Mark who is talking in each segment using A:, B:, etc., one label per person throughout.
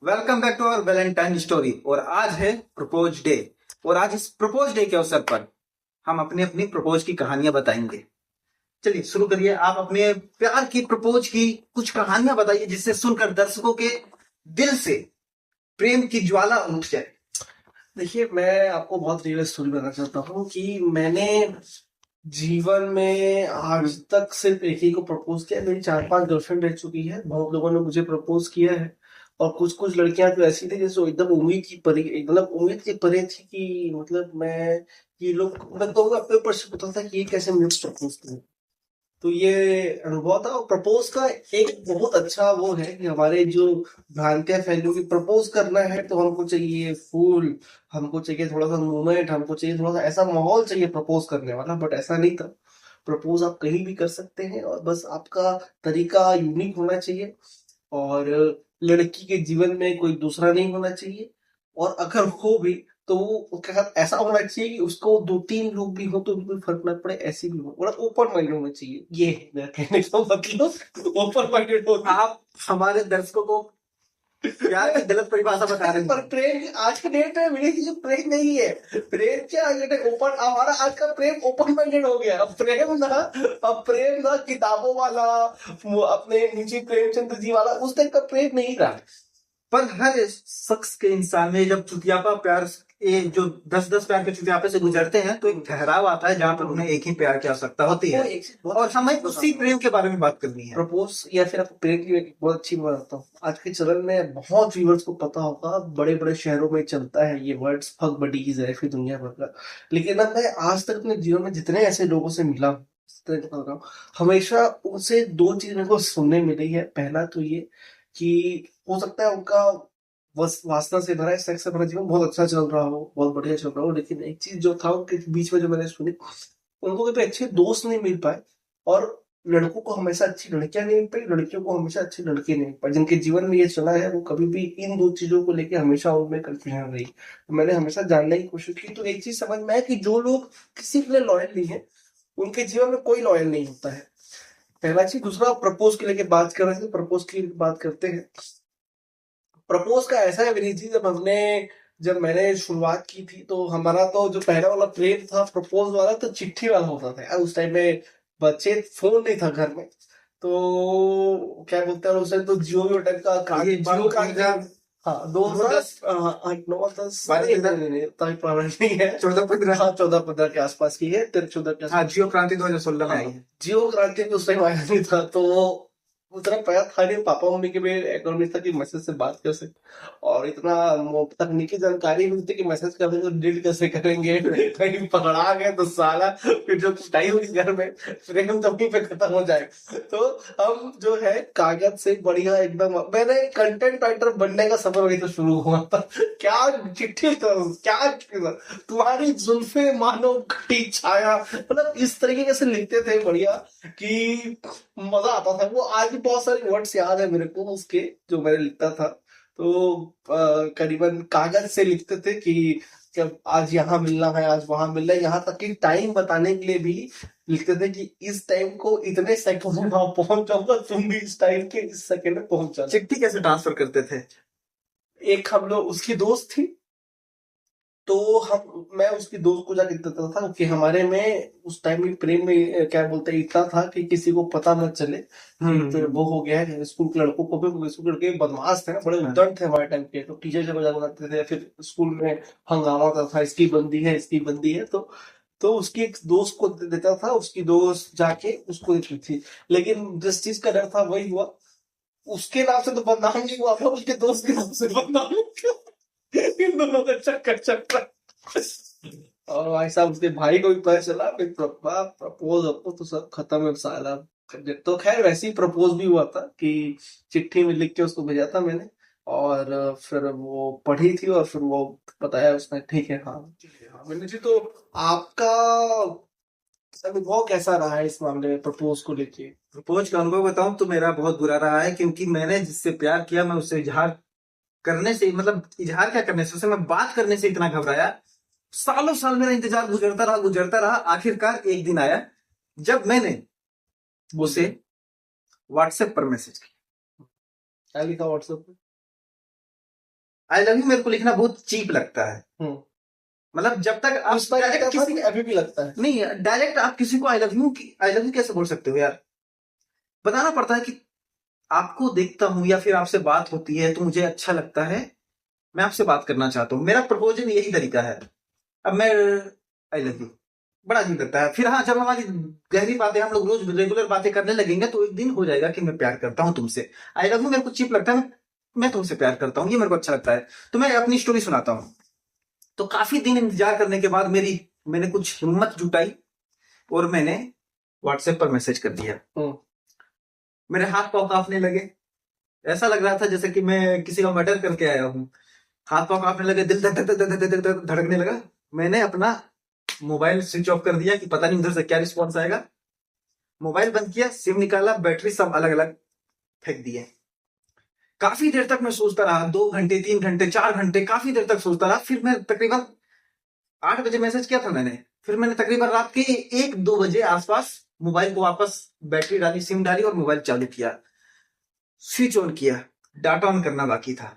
A: Welcome back to our Valentine story. और आज है प्रपोज डे। और आज इस प्रपोज डे के अवसर पर हम अपनी अपनी प्रपोज की कहानियां बताएंगे। चलिए शुरू करिए। आप अपने प्यार की प्रपोज की कुछ कहानियां बताइए जिससे सुनकर दर्शकों के दिल से प्रेम की ज्वाला उठ जाए।
B: देखिए, मैं आपको बहुत रियल स्टोरी बताना चाहता हूँ कि मैंने जीवन में आज तक सिर्फ एक ही को प्रपोज किया। मेरी 4-5 गर्लफ्रेंड रह चुकी है, बहुत लोगों ने मुझे प्रपोज किया है। और कुछ कुछ लड़कियां तो ऐसी थी जैसे एकदम उम्मीद की परी, मतलब उम्मीद की परे थी कि मतलब ये लोग, मैं तो अपने ऊपर से पता था कि ये कैसे मुझे प्रपोज करें। तो ये अनुभव था। और प्रपोज का एक बहुत अच्छा वो है कि हमारे जो भ्रांतियां फैली कि प्रपोज करना है तो हमको चाहिए फूल, हमको चाहिए थोड़ा सा मूवमेंट, हमको चाहिए थोड़ा सा ऐसा माहौल चाहिए प्रपोज करने वाला। बट ऐसा नहीं था। प्रपोज आप कहीं भी कर सकते हैं और बस आपका तरीका यूनिक होना चाहिए। और लड़की के जीवन में कोई दूसरा नहीं होना चाहिए। और अगर हो भी तो वो उसके साथ ऐसा होना चाहिए कि उसको 2-3 लोग भी हो तो भी कोई फर्क ना पड़े, ऐसी भी हो, बड़ा ओपन माइंडेड होना चाहिए। ये है मेरा कहने का मतलब, ओपन माइंडेड होना।
A: आप हमारे दर्शकों को प्यार की गलत परिभाषा बता रहे
B: पर
A: हैं।
B: प्रेम आज के डेट में मेरी चीज प्रेम नहीं है। प्रेम क्या ओपन, हमारा आज का प्रेम ओपन माइंडेड हो गया। अब प्रेम ना किताबों वाला, वो अपने निजी प्रेमचंद्र जी वाला उस टाइप का प्रेम नहीं रहा।
A: पर हर शख्स के इंसान में जब चुतियापा प्यार, ये जो 10-10 प्यार के चुतियापे से गुजरते हैं तो एक ठहराव आता है जहां पर उन्हें एक ही प्यार की आवश्यकता होती है। और हमें उसी प्रेम के बारे में बात करनी है।
B: प्रपोज या फिर आपको प्रेम की एक बहुत अच्छी बात बताता हूँ। आज के चलन में बहुत व्यूअर्स को पता होगा, बड़े बड़े शहरों में चलता है ये वर्ड्स, फक बडीज है फिर दुनिया भर का। लेकिन ना, मैं आज तक अपने जीवन में जितने ऐसे लोगों से मिला हूं, इस तरह का बता रहा हूं, हमेशा उनसे 2 चीज मेरे को सुनने मिली है। पहला तो ये कि हो सकता है उनका वासना से भरा है, सेक्स से भरा जीवन बहुत अच्छा चल रहा हो, बहुत बढ़िया चल रहा हो, लेकिन एक चीज जो था उनके बीच में जो मैंने सुनी, उनको कभी अच्छे दोस्त नहीं मिल पाए। और लड़कों को हमेशा अच्छी लड़कियां नहीं मिल पाई, लड़कियों को हमेशा अच्छे लड़के नहीं मिल पाए। जिनके जीवन में ये चला है वो कभी भी इन 2 चीजों को लेके हमेशा उनमें कंफ्यूजन रही। तो मैंने हमेशा जानने की कोशिश की, तो एक चीज समझ में आया कि जो लोग किसी के लिए लॉयल नहीं है उनके जीवन में कोई लॉयल नहीं होता है। पहला चीज। दूसरा, प्रपोज के लेके बात कर रहे थे, प्रपोज की बात करते हैं। प्रपोज का ऐसा है विनीत जी, जब मैंने शुरुआत की थी तो हमारा तो जो पहला वाला प्रेम था प्रपोज वाला, तो चिट्ठी वाला होता था यार। उस टाइम में बच्चे, फोन नहीं था घर में, तो क्या बोलते हैं उस टाइम तो जियो भी टाइप का
A: ये जियो का
B: हाँ, 2009-10 तभी पुराना नहीं है।
A: 14-15।
B: हाँ, 14-15 के आसपास की है, 13-14 के
A: हाँ,
B: आसपास।
A: जियो क्रांति 2016 में आई
B: हाँ,
A: है।
B: जियो क्रांति में उस टाइम आया नहीं था, तो उतना पता था नहीं पापा मम्मी के भी अकाउंट में था कि मैसेज से बात कर सकते। और इतना तकनीकी जानकारी भी थी कि मैसेज करेंगे तो डिलीट कैसे करेंगे, कहीं पकड़ा गए तो साला फिर जो कुटाई हुई घर में, प्रेम तभी पे खत्म हो जाएगा। तो हम जो है कागज से बढ़िया एकदम, मैंने कंटेंट राइटर बनने का सफर वही तो शुरू हुआ था। क्या चिट्ठी करूं, क्या करूं? तुम्हारी जुल्फे मानो खटी छाया, मतलब इस तरीके से लिखते थे बढ़िया कि मजा आता था। वो आज भी बहुत सारे वर्ड्स याद है मेरे को उसके, जो मैंने लिखता था। तो करीबन कागज से लिखते थे कि जब आज यहाँ मिलना है, आज वहां मिलना है, यहाँ तक कि टाइम बताने के लिए भी लिखते थे कि इस टाइम को इतने सेकंड में वहां पहुंच जाऊंगा, तुम भी इस टाइम के इस सेकंड में पहुंच जाना।
A: चिट्ठी कैसे ट्रांसफर करते थे?
B: एक हम लोग, उसकी दोस्त थी, तो मैं उसकी दोस्त को जाके देता था कि हमारे में उस टाइम में प्रेम में क्या बोलते हैं, इतना था कि किसी को पता मत चले कि फिर वो हो गया है। स्कूल के लड़कों को भी, स्कूल के लड़के बदमाश थे ना, बड़े उद्दंड थे हमारे टाइम के, तो टीचर जब मजाक बनाते थे, फिर स्कूल में हंगामा होता था, इसकी बंदी है, इसकी बंदी है। तो उसकी एक दोस्त को देता था, उसकी दोस्त जाके उसको देती थी। लेकिन जिस चीज का डर था वही हुआ, उसके नाम से तो बदनाम नहीं हुआ था, उसके दोस्त के नाम से बदनाम हो गया। इन दोनों का चक्कर चक्कर। और भाई साहब उसके भाई को भी पता चला, फिर प्रपोज अपोज तो सब खत्म है साला। तो खैर वैसे ही प्रपोज भी हुआ था कि चिट्ठी में लिख के उसको भेजा था मैंने। और फिर वो पढ़ी थी और फिर वो बताया उसने, ठीक है हाँ। हाँ, मैंने जी, तो आपका अनुभव कैसा रहा है इस मामले में प्रपोज को लेके?
A: प्रपोज का अनुभव बताऊं तो मेरा बहुत बुरा रहा है, क्योंकि मैंने जिससे प्यार किया मैं उससे इजहार करने से, मतलब इजहार क्या करने से, उससे मैं बात करने से इतना घबराया। सालों साल मेरा इंतजार गुजरता रहा। आखिरकार एक दिन आया जब मैंने उसे व्हाट्सएप पर मैसेज किया।
B: क्या लिखा व्हाट्सएप पे?
A: आई लव यू मेरे को लिखना बहुत चीप लगता है।
B: हम्म।
A: मतलब जब तक आप
B: उस पर
A: डायरेक्ट
B: लगता था
A: किसी
B: कि अभी भी लगता है।
A: नहीं, डायरेक्ट आप किसी को आई लव यू कैसे बोल सकते हो यार? बताना पड़ता है कि आपको देखता हूं या फिर आपसे बात होती है तो मुझे अच्छा लगता है, मैं आपसे बात करना चाहता हूँ, मेरा प्रपोजल यही तरीका है। अब मैं आई लव यू बड़ा अजीब लगता है। फिर हाँ, जब हमारी गहरी बातें, हम लोग रोज रेगुलर बातें करने लगेंगे तो एक दिन हो जाएगा कि मैं प्यार करता हूँ तुमसे। आई लव यू मेरे को चीप लगता है, मैं तुमसे प्यार करता हूँ, ये मेरे को अच्छा लगता है। तो मैं अपनी स्टोरी सुनाता हूँ। तो काफी दिन इंतजार करने के बाद मैंने कुछ हिम्मत जुटाई और मैंने व्हाट्सएप पर मैसेज कर दिया।
B: हम्म।
A: मेरे हाथ पांव कांपने लगे, ऐसा लग रहा था जैसे कि मैं किसी का मर्डर करके आया हूँ। हाथ पांव कांपने लगे, दिल धक धक धक धक धक धड़कने लगा। मैंने अपना मोबाइल स्विच ऑफ कर दिया कि पता नहीं उधर से क्या रिस्पॉन्स आएगा। मोबाइल बंद किया, सिम निकाला, बैटरी सब अलग अलग फेंक दिए। काफी देर तक मैं सोचता रहा, 2 घंटे 3 घंटे 4 घंटे, काफी देर तक सोचता रहा। फिर मैं तकरीबन 8 बजे मैसेज किया था मैंने। फिर मैंने तकरीबन रात के 1-2 बजे आसपास मोबाइल को वापस बैटरी डाली, सिम डाली और मोबाइल चालू किया, स्विच ऑन किया। डाटा ऑन करना बाकी था।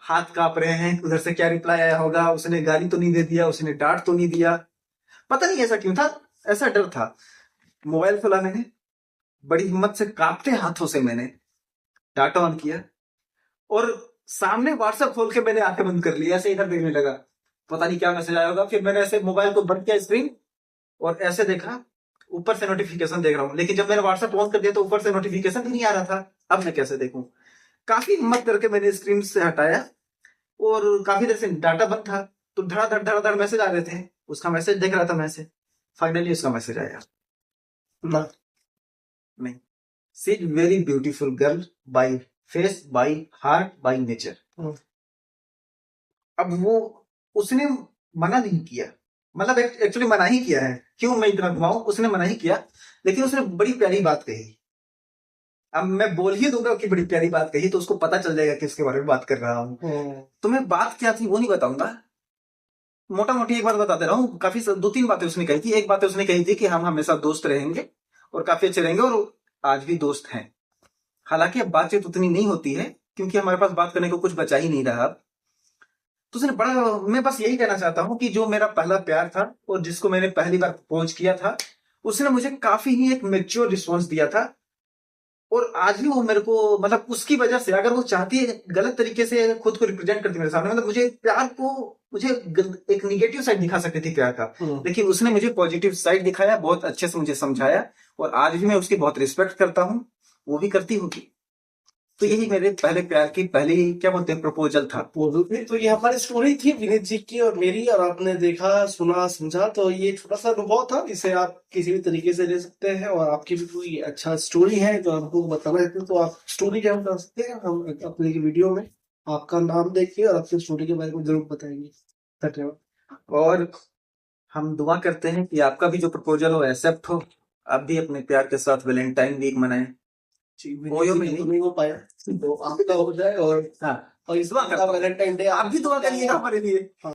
A: हाथ कांप रहे हैं, उधर से क्या रिप्लाई आया होगा, उसने गाली तो नहीं दे दिया, उसने डांट तो नहीं दिया, पता नहीं ऐसा क्यों था, ऐसा डर था। मोबाइल खोला मैंने, बड़ी हिम्मत से कांपते हाथों से मैंने डाटा ऑन किया और सामने व्हाट्सएप खोल के मैंने आंखें बंद कर ली, ऐसे इधर देखने लगा, पता नहीं क्या मैसेज आया होगा। फिर मैंने ऐसे मोबाइल को बंद किया स्क्रीन और ऐसे देखा, ऊपर से नोटिफिकेशन देख रहा हूँ, लेकिन जब मैंने व्हाट्सएप ऑन कर दिया तो ऊपर से नोटिफिकेशन ही नहीं आ रहा था। अब मैं कैसे देखूं? काफी हिम्मत करके मैंने स्क्रीन से हटाया और काफी देर से डाटा बंद था तो धड़ाधड़ मैसेज आ रहे थे। उसका मैसेज देख रहा था मैसेज, फाइनली उसका मैसेज आया।
B: ना।
A: नहीं, she is very beautiful girl by face, by heart, by nature.
B: हम्म।
A: अब वो उसने मना नहीं किया, मतलब एक्चुअली मना ही किया है, क्यों मैं इतना घुमाऊं, उसने मना ही किया, लेकिन उसने बड़ी प्यारी बात कही। अब मैं बोल ही दूंगा कि बड़ी प्यारी बात कही तो उसको पता चल जाएगा कि उसके बारे में बात कर रहा हूँ। तो मैं बात क्या थी वो नहीं बताऊंगा, मोटा मोटी एक बात बताते रहा हूँ। काफी 2-3 बातें उसने कही थी। एक बात उसने कही थी कि हम हमेशा दोस्त रहेंगे और काफी अच्छे रहेंगे, और आज भी दोस्त हैं। हालांकि अब बातचीत उतनी नहीं होती है क्योंकि हमारे पास बात करने को कुछ बचा ही नहीं रहा अब। तो उसने बड़ा, मैं बस यही कहना चाहता हूँ कि जो मेरा पहला प्यार था और जिसको मैंने पहली बार प्रपोज किया था, उसने मुझे काफी ही एक मेच्योर रिस्पॉन्स दिया था। और आज भी वो मेरे को, मतलब उसकी वजह से, अगर वो चाहती है गलत तरीके से खुद को रिप्रेजेंट करती मेरे सामने, मतलब मुझे प्यार को, मुझे एक निगेटिव साइड दिखा सकती थी प्यार का, लेकिन उसने मुझे पॉजिटिव साइड दिखाया, बहुत अच्छे से मुझे समझाया, और आज भी मैं उसकी बहुत रिस्पेक्ट करता हूँ, वो भी करती होगी। तो यही मेरे पहले प्यार की पहली, क्या बोलते हैं, प्रपोजल था।
B: तो ये हमारी स्टोरी थी विनीत जी की और मेरी, और आपने देखा, सुना, समझा। तो ये छोटा सा अनुभव था, इसे आप किसी भी तरीके से ले सकते हैं, और आपकी भी कोई अच्छा स्टोरी है जो आपको बताना है तो आप स्टोरी जरूर कर सकते हैं। हम अपने वीडियो में आपका नाम देखिए और अपनी स्टोरी के बारे में जरूर बताएंगे। धन्यवाद।
A: और हम दुआ करते हैं कि आपका भी जो प्रपोजल हो एक्सेप्ट हो, आप भी अपने प्यार के साथ वैलेंटाइन वीक मनाएं।
B: वो नहीं हो पाया तो आपका हो जाए, और
A: हाँ,
B: इस बार का वैलेंटाइन डे
A: आप भी दुआ करिएगा हमारे लिए।